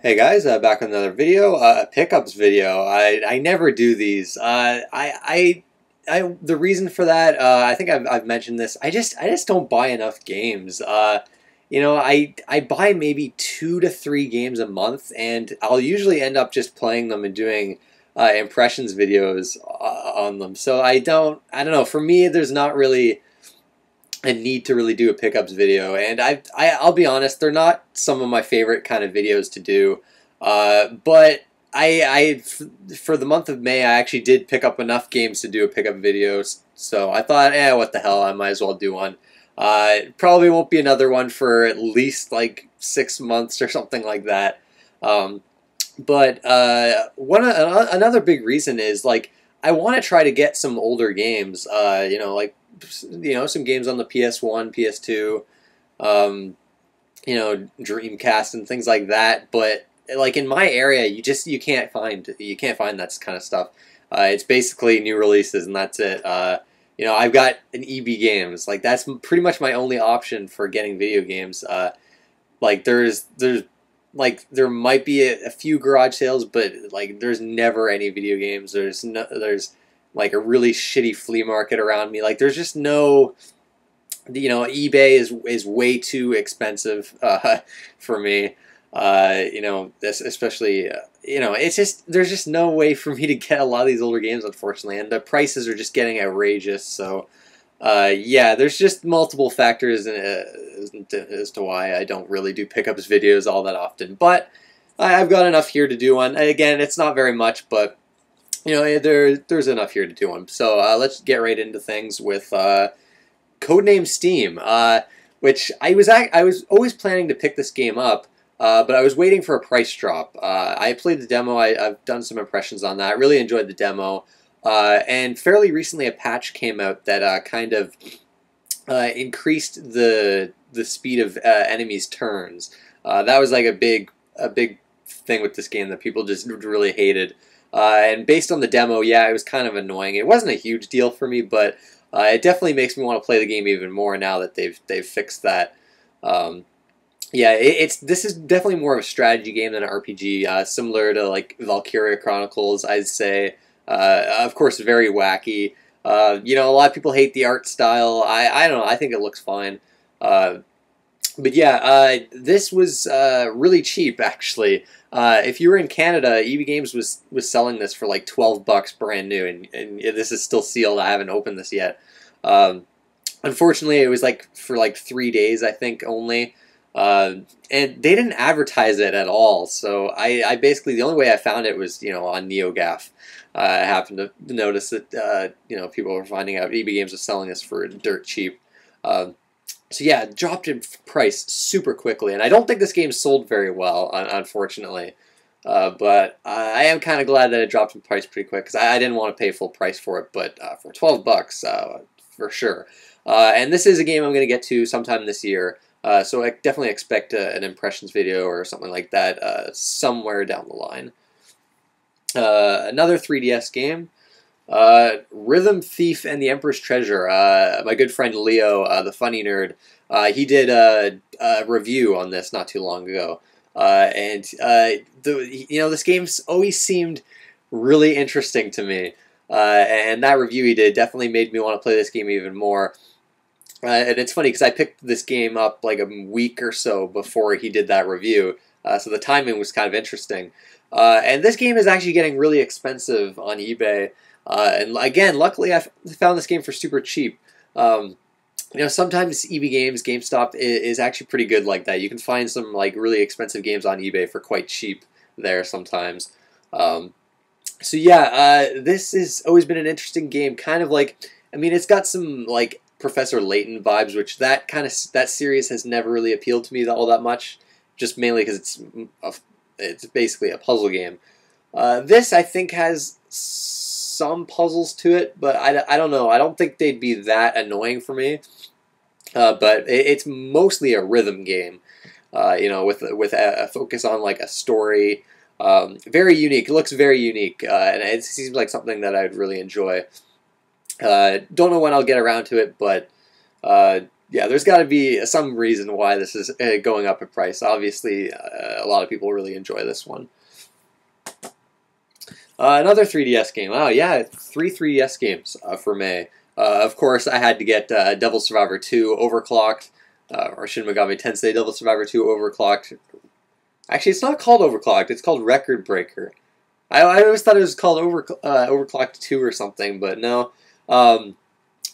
Hey guys, back with another video, a pickups video. I never do these. The reason for that, I think I've mentioned this. I just don't buy enough games. I buy maybe 2 to 3 games a month, and I'll usually end up just playing them and doing impressions videos on them. So I don't know. For me, there's not really a need to really do a pickups video, and I'll be honest, they're not some of my favorite kind of videos to do, but for the month of May, I actually did pick up enough games to do a pickup video, so I thought, what the hell, I might as well do one. Probably won't be another one for at least like 6 months or something like that. But another big reason is, like, I want to try to get some older games, some games on the PS1, PS2, Dreamcast and things like that. But like in my area, you can't find that kind of stuff. It's basically new releases and that's it. I've got an EB Games. Like, that's pretty much my only option for getting video games. Like there might be a few garage sales, but like there's never any video games. There's like a really shitty flea market around me. Like, there's just no, eBay is way too expensive for me. Especially it's just, there's just no way for me to get a lot of these older games, unfortunately, and the prices are just getting outrageous. So yeah, there's just multiple factors as to why I don't really do pickups videos all that often. But I've got enough here to do one. Again, it's not very much, but there's enough here to do one. So let's get right into things with Codename Steam, which I was always planning to pick this game up, but I was waiting for a price drop. I played the demo. I've done some impressions on that. I really enjoyed the demo, and fairly recently a patch came out that kind of increased the speed of enemies' turns. That was like a big thing with this game that people just really hated. And based on the demo, yeah, it was kind of annoying. It wasn't a huge deal for me, but it definitely makes me want to play the game even more now that they've fixed that. Yeah, this is definitely more of a strategy game than an RPG, similar to like Valkyria Chronicles, I'd say. Of course, very wacky. A lot of people hate the art style. I don't know. I think it looks fine. But yeah, this was really cheap, actually. If you were in Canada, EB Games was selling this for like $12 brand new, and this is still sealed. I haven't opened this yet. Unfortunately, it was like for like 3 days, I think, only. And they didn't advertise it at all. So I basically, the only way I found it was, on NeoGAF. I happened to notice that, people were finding out EB Games was selling this for dirt cheap. So yeah, it dropped in price super quickly, and I don't think this game sold very well, unfortunately. But I am kind of glad that it dropped in price pretty quick, because I didn't want to pay full price for it, but for $12, for sure. And this is a game I'm going to get to sometime this year, so I definitely expect an impressions video or something like that somewhere down the line. Another 3DS game. Rhythm Thief and the Emperor's Treasure. My good friend Leo, the funny nerd, he did a review on this not too long ago, and this game's always seemed really interesting to me, and that review he did definitely made me want to play this game even more. And it's funny because I picked this game up like a week or so before he did that review, so the timing was kind of interesting. And this game is actually getting really expensive on eBay. And again, luckily I found this game for super cheap. Sometimes EB Games, GameStop is actually pretty good like that. You can find some like really expensive games on eBay for quite cheap there sometimes. So yeah, this has always been an interesting game. Kind of like, it's got some like Professor Layton vibes, which that series has never really appealed to me all that much. Just mainly because it's basically a puzzle game. This I think has some puzzles to it, but I don't know. I don't think they'd be that annoying for me. But it's mostly a rhythm game, with a focus on like a story. Very unique. It looks very unique, and it seems like something that I'd really enjoy. Don't know when I'll get around to it, but yeah, there's got to be some reason why this is going up in price. Obviously, a lot of people really enjoy this one. Another 3DS game. Oh yeah, 3DS games for May. Of course, I had to get Devil Survivor 2 Overclocked, or Shin Megami Tensei Devil Survivor 2 Overclocked. Actually, it's not called Overclocked. It's called Record Breaker. I always thought it was called Overclocked 2 or something, but no.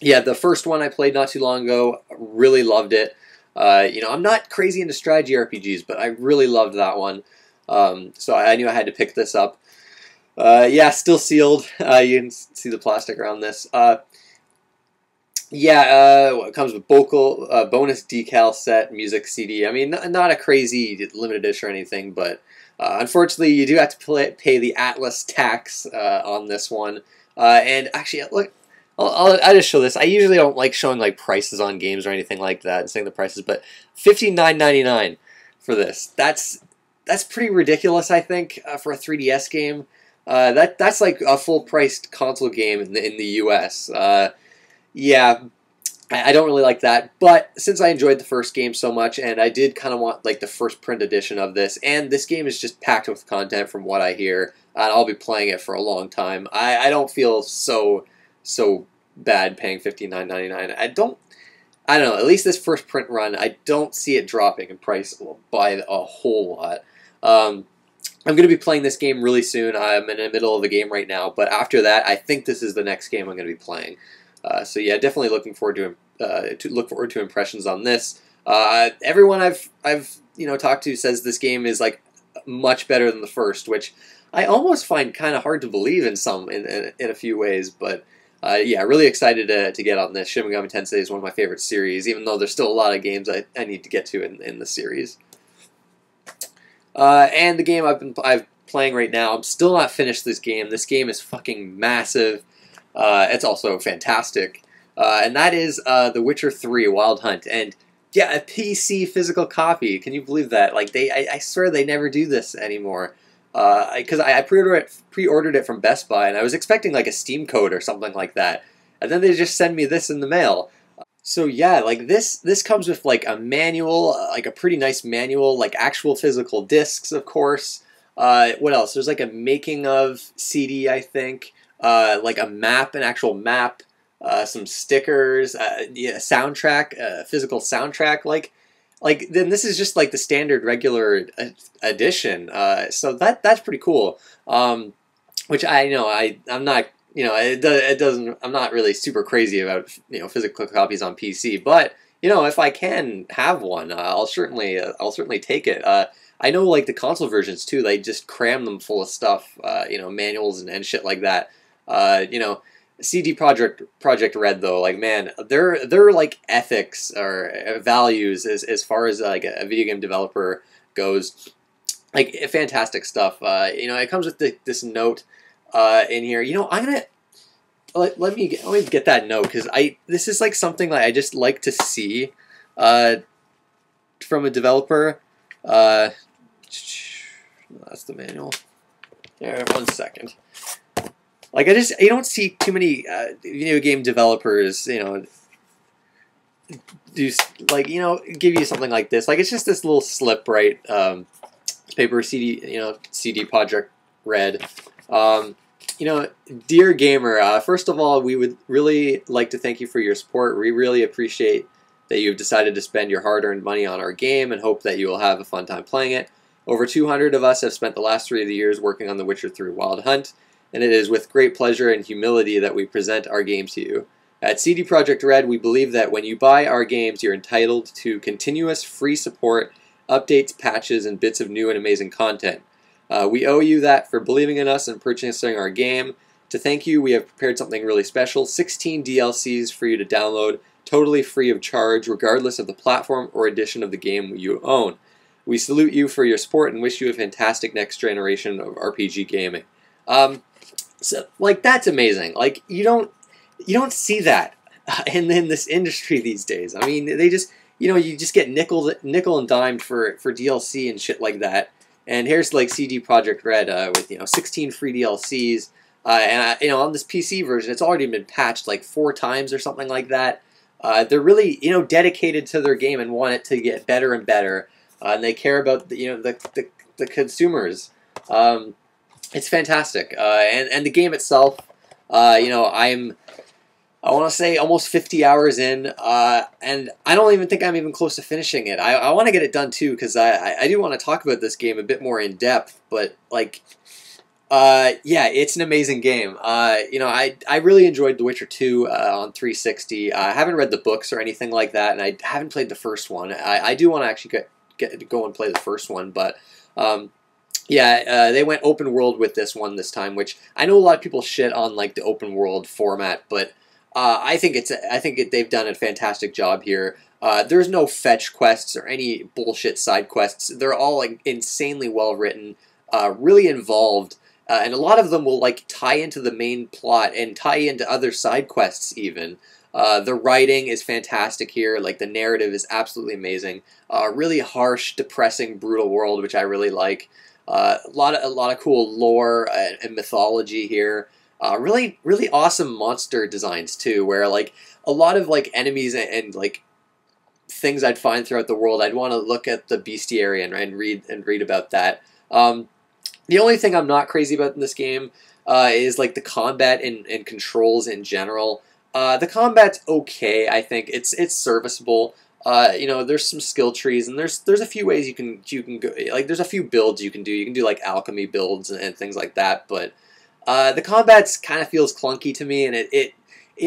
Yeah, the first one I played not too long ago, really loved it. I'm not crazy into strategy RPGs, but I really loved that one. So I knew I had to pick this up. Yeah, still sealed. You can see the plastic around this. It comes with bonus decal set, music CD. I mean, not a crazy limited edition or anything, but unfortunately, you do have to pay the Atlas tax on this one. And actually, look, I'll just show this. I usually don't like showing like prices on games or anything like that and saying the prices, but $59.99 for this. That's pretty ridiculous, I think, for a 3DS game. That's like a full-priced console game in the US. Yeah, I don't really like that, but since I enjoyed the first game so much, and I did kind of want like the first print edition of this, and this game is just packed with content from what I hear, and I'll be playing it for a long time. I don't feel so bad paying $59.99. I don't know. At least this first print run, I don't see it dropping in price by a whole lot. I'm going to be playing this game really soon. I'm in the middle of a game right now, but after that, I think this is the next game I'm going to be playing. So yeah, definitely looking forward to impressions on this. Everyone I've talked to says this game is like much better than the first, which I almost find kind of hard to believe in a few ways. But yeah, really excited to get on this. Shin Megami Tensei is one of my favorite series, even though there's still a lot of games I need to get to in the series. And the game I'm playing right now, I'm still not finished this game. This game is fucking massive. It's also fantastic. And that is The Witcher 3 Wild Hunt. And yeah, a PC physical copy. Can you believe that? Like I swear they never do this anymore. Because I pre-ordered it from Best Buy, and I was expecting like a Steam code or something like that. And then they just send me this in the mail. So yeah, like this comes with like a manual, like a pretty nice manual, like actual physical discs, of course. What else? There's like a making of CD, I think. Like a map, an actual map, some stickers, yeah, soundtrack, physical soundtrack. Like then this is just like the standard regular edition. So that's pretty cool. Which I know I'm not. It doesn't. I'm not really super crazy about physical copies on PC, but if I can have one, I'll certainly take it. I know like the console versions too. They just cram them full of stuff. Manuals and shit like that. CD Projekt RED though, like man, their like ethics or values as far as like a video game developer goes, like fantastic stuff. It comes with this note. In here, I'm gonna let me get that note because this is like something that I just like to see from a developer. That's the manual. There, 1 second. Like you don't see too many video game developers, do like give you something like this. Like it's just this little slip, right? Paper CD, CD Projekt RED. Dear gamer, first of all, we would really like to thank you for your support. We really appreciate that you've decided to spend your hard-earned money on our game and hope that you will have a fun time playing it. Over 200 of us have spent the last 3 of the years working on The Witcher 3 Wild Hunt, and it is with great pleasure and humility that we present our game to you. At CD Projekt RED, we believe that when you buy our games, you're entitled to continuous free support, updates, patches, and bits of new and amazing content. We owe you that for believing in us and purchasing our game. To thank you, we have prepared something really special, 16 DLCs for you to download, totally free of charge, regardless of the platform or edition of the game you own. We salute you for your support and wish you a fantastic next generation of RPG gaming. So, like, that's amazing. Like, you don't see that in this industry these days. I mean, they just, you just get nickel and dimed for DLC and shit like that. And here's like CD Projekt RED with 16 free DLCs, and on this PC version, it's already been patched like 4 times or something like that. They're really, dedicated to their game and want it to get better and better, and they care about the consumers. It's fantastic, and the game itself. I want to say almost 50 hours in, and I don't even think I'm even close to finishing it. I want to get it done too, because I do want to talk about this game a bit more in depth, but like, yeah, it's an amazing game. I really enjoyed The Witcher 2 on 360. I haven't read the books or anything like that, and I haven't played the first one. I do want to actually go and play the first one, but yeah, they went open world with this one this time, which I know a lot of people shit on like the open world format, but I think they've done a fantastic job here. There's no fetch quests or any bullshit side quests. They're all like insanely well written, really involved, and a lot of them will like tie into the main plot and tie into other side quests even. The writing is fantastic here. Like the narrative is absolutely amazing. Really harsh, depressing, brutal world, which I really like. A lot of cool lore and mythology here. Really, really awesome monster designs too, where like a lot of like enemies and like things I'd find throughout the world, I'd want to look at the bestiary and read about that. The only thing I'm not crazy about in this game is like the combat and controls in general. The combat's okay, I think it's serviceable. There's some skill trees, and there's a few ways you can go. Like there's a few builds you can do. You can do like alchemy builds and things like that, but the combat's kind of feels clunky to me, and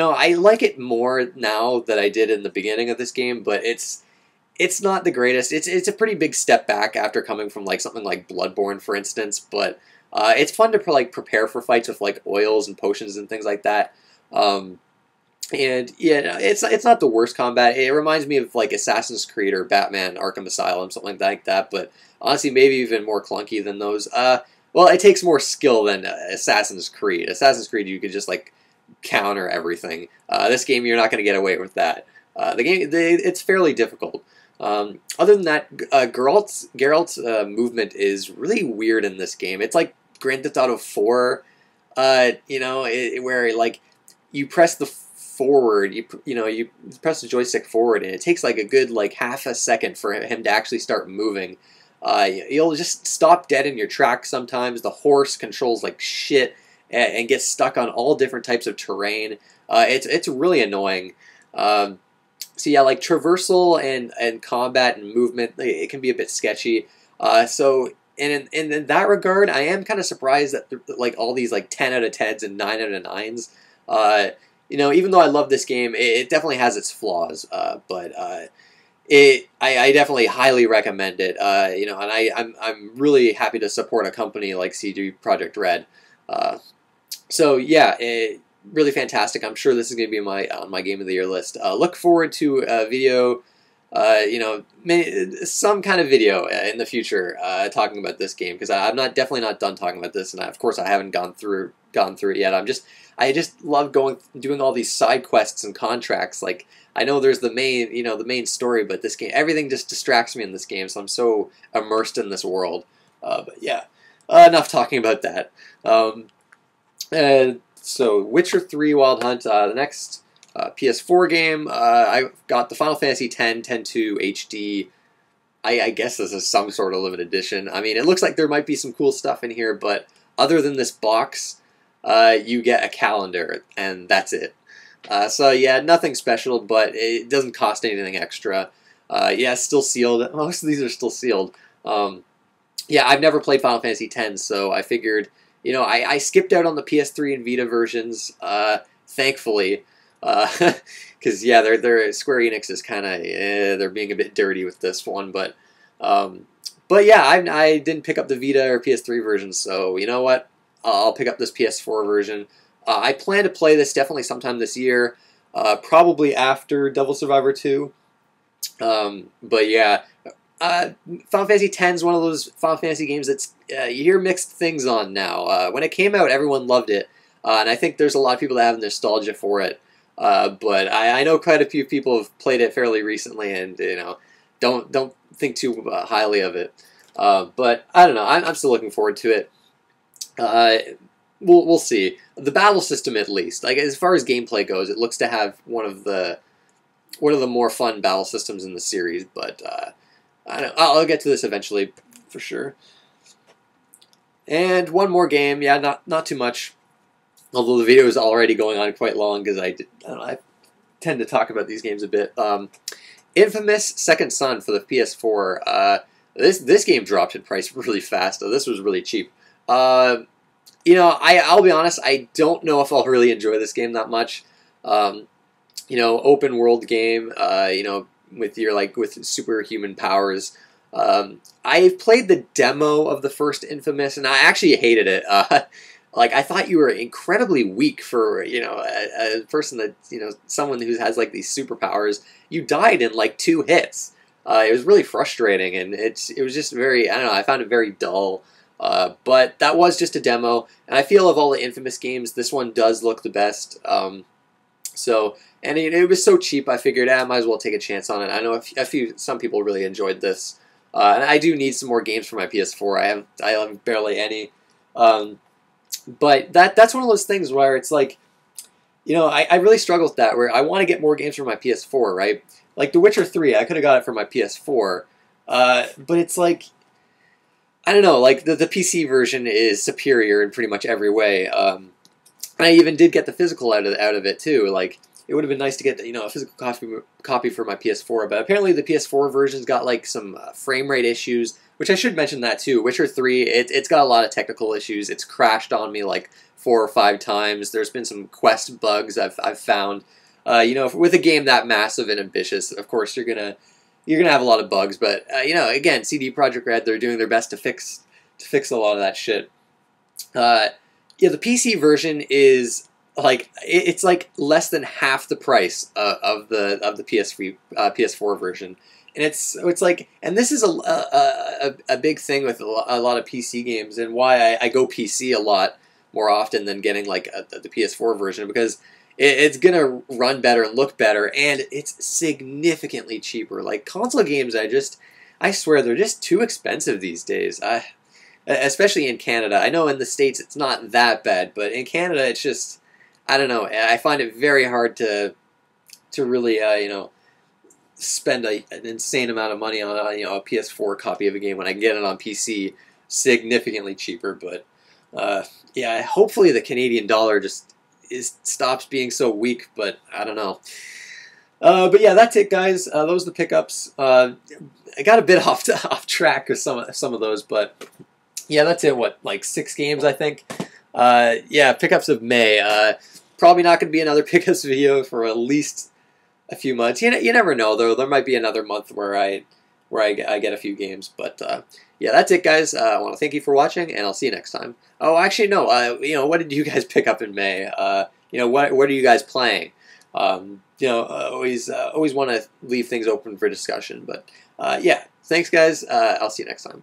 I like it more now than I did in the beginning of this game, but it's not the greatest. It's a pretty big step back after coming from like something like Bloodborne, for instance, but it's fun to like prepare for fights with like oils and potions and things like that. And yeah, it's not the worst combat. It reminds me of like Assassin's Creed or Batman Arkham Asylum, something like that, but honestly maybe even more clunky than those. Well, it takes more skill than Assassin's Creed. Assassin's Creed, you could just like counter everything. This game, you're not going to get away with that. It's fairly difficult. Other than that, Geralt's movement is really weird in this game. It's like Grand Theft Auto 4, where like you press the forward, you press the joystick forward, and it takes like a good like half a second for him to actually start moving. You'll just stop dead in your tracks sometimes. The horse controls like shit and gets stuck on all different types of terrain. It's really annoying. So yeah, like traversal and combat and movement, it can be a bit sketchy. So in that regard, I am kind of surprised that like all these like 10 out of 10s and 9 out of 9s. Even though I love this game, it definitely has its flaws. But I definitely highly recommend it. And I'm really happy to support a company like CD Projekt RED. So yeah, really fantastic. I'm sure this is going to be on my Game of the Year list. Look forward to a video, some kind of video in the future talking about this game, because I'm definitely not done talking about this, and of course I haven't gone through it yet. I just love doing all these side quests and contracts. Like I know there's the main story, but this game, everything just distracts me in this game, so I'm so immersed in this world. But yeah, enough talking about that. So Witcher 3 Wild Hunt, the next PS4 game. I got the Final Fantasy X 10-2 HD. I guess this is some sort of limited edition. I mean, it looks like there might be some cool stuff in here, but other than this box, you get a calendar, and that's it. So yeah, nothing special, but it doesn't cost anything extra. Yeah, it's still sealed. Most of these are still sealed. Yeah, I've never played Final Fantasy X, so I figured, I skipped out on the PS3 and Vita versions, thankfully, because yeah, they're Square Enix is kind of they're being a bit dirty with this one, but yeah, I didn't pick up the Vita or PS3 version, so you know what? I'll pick up this PS4 version. I plan to play this definitely sometime this year, probably after Devil Survivor 2. But yeah, Final Fantasy X is one of those Final Fantasy games that's you hear mixed things on now. When it came out, everyone loved it, and I think there's a lot of people that have nostalgia for it. But I know quite a few people have played it fairly recently, and don't think too highly of it. But I don't know. I'm still looking forward to it. We'll see. The battle system, at least, like as far as gameplay goes, it looks to have one of the one of the more fun battle systems in the series. But I don't, I'll get to this eventually for sure. And one more game, yeah, not too much. Although the video is already going on quite long because I don't know, I tend to talk about these games a bit. Infamous Second Son for the PS4. This game dropped in price really fast. This was really cheap. You know, I'll be honest, I don't know if I'll really enjoy this game that much. You know, open world game, you know, with with superhuman powers. I played the demo of the first Infamous, and I actually hated it. Like, I thought you were incredibly weak for, you know, a person that, you know, someone who has, like, these superpowers. You died in, like, 2 hits. It was really frustrating, and it was just very, I don't know, I found it very dull. But that was just a demo, and I feel of all the Infamous games, this one does look the best. So, and it was so cheap, I figured, I might as well take a chance on it. I know some people really enjoyed this. And I do need some more games for my PS4. I have barely any. But that's one of those things where it's like, you know, I really struggle with that, where I want to get more games for my PS4, right? Like The Witcher 3, I could have got it for my PS4. But it's like, I don't know, like the PC version is superior in pretty much every way. And I even did get the physical out of it too. Like, it would have been nice to get, you know, a physical copy for my PS4, but apparently the PS4 version's got like some frame rate issues, which I should mention that too. Witcher 3, it's got a lot of technical issues. It's crashed on me like 4 or 5 times. There's been some quest bugs I've found. You know, with a game that massive and ambitious, of course you're gonna have a lot of bugs. But you know, again, CD Projekt Red, they're doing their best to fix a lot of that shit. Yeah, the PC version is like, it's like less than half the price of the PS4 version, and it's like, and this is a big thing with a lot of PC games, and why I go PC a lot more often than getting like the PS4 version, because it's gonna run better and look better, and it's significantly cheaper. Like, console games, I swear they're just too expensive these days. Especially in Canada. I know in the States it's not that bad, but in Canada it's just, I don't know, I find it very hard to really, you know, spend an insane amount of money on, you know, a PS4 copy of a game when I can get it on PC significantly cheaper. But yeah, hopefully the Canadian dollar just stops being so weak, but I don't know. But yeah, that's it, guys. Those are the pickups. I got a bit off track with some of those, but yeah, that's it. What, like 6 games, I think? Yeah, pickups of May. Probably not going to be another pickups video for at least a few months. You never know, though. There might be another month where I get a few games. But yeah, that's it, guys. I want to thank you for watching, and I'll see you next time. Oh, actually, no. You know, what did you guys pick up in May? You know, what are you guys playing? You know, always want to leave things open for discussion. But yeah, thanks, guys. I'll see you next time.